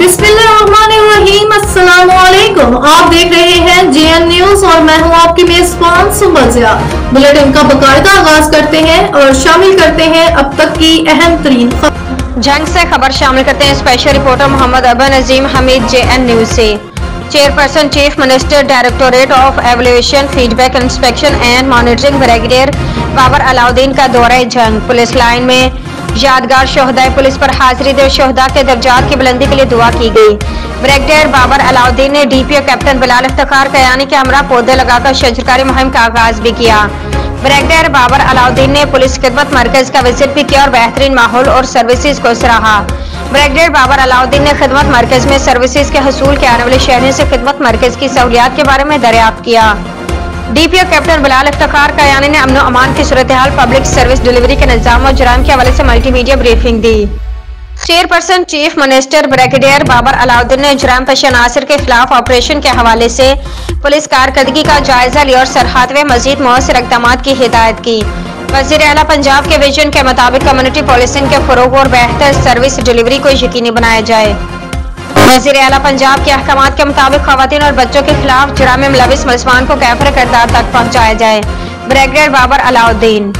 बिस्मिल्लाहिर्रहमानिर्रहीम। अस्सलामुअलैकुम। आप देख रहे हैं JN न्यूज और मैं हूं आपकी मेजबान सुमजिया। बुलेटिन का बाकायदा आगाज करते हैं और शामिल करते हैं अब तक की अहम तरीन जंग से खबर शामिल करते हैं special reporter Mohammad Aban Azeem Hameed JN news से। Chairperson chief minister directorate of evaluation feedback inspection and monitoring brigadier Babar Alauddin का दौरा जंग। पुलिस लाइन में यादगार शोहदाए पुलिस पर हाजिरी दे शोहदा के दर्जात की बुलंदी के लिए दुआ की गई। ब्रिगेडियर बाबर अलाउद्दीन ने DPO कैप्टन बिलाल इफ्तिखार कयानी के हमरा पौधे लगाकर शजरकारी मुहिम का आगाज भी किया। ब्रिगेडियर बाबर अलाउद्दीन ने पुलिस खिदमत मरकज का विजिट भी किया और बेहतरीन माहौल और सर्विसेज को सराहा। ब्रिगेडियर बाबर अलाउद्दीन ने खिदमत मरकज में सर्विसेज के हसूल के आने वाले शहरियों से खिदमत मरकज की सहूलियात के बारे में दरियाफ्त किया। DPO कैप्टन बिलाल इफ्तिखार कयानी ने अमन अमान की सूरत हाल, पब्लिक सर्विस डिलीवरी के निज़ाम और जुराम के हवाले से मल्टीमीडिया ब्रीफिंग दी। Chairperson chief minister brigadier Babar Alauddin ने जुराम पेश अनासर के खिलाफ ऑपरेशन के हवाले से पुलिस कारकर्दगी का जायजा लिया और सरहद में मजीद मौसर इक़दामात की हिदायत की। वज़ीर आला पंजाब के विजन के मुताबिक कम्युनिटी पुलिसिंग के फरोग और बेहतर सर्विस डिलीवरी को यकीनी बनाया जाए। वज़ीर आला पंजाब के अहकामात के मुताबिक खवातीन और बच्चों के खिलाफ जुराम में मुलविस मुलजमान को कैफर किरदार तक पहुँचाया जाए। ब्रिगेडियर बाबर अलाउद्दीन।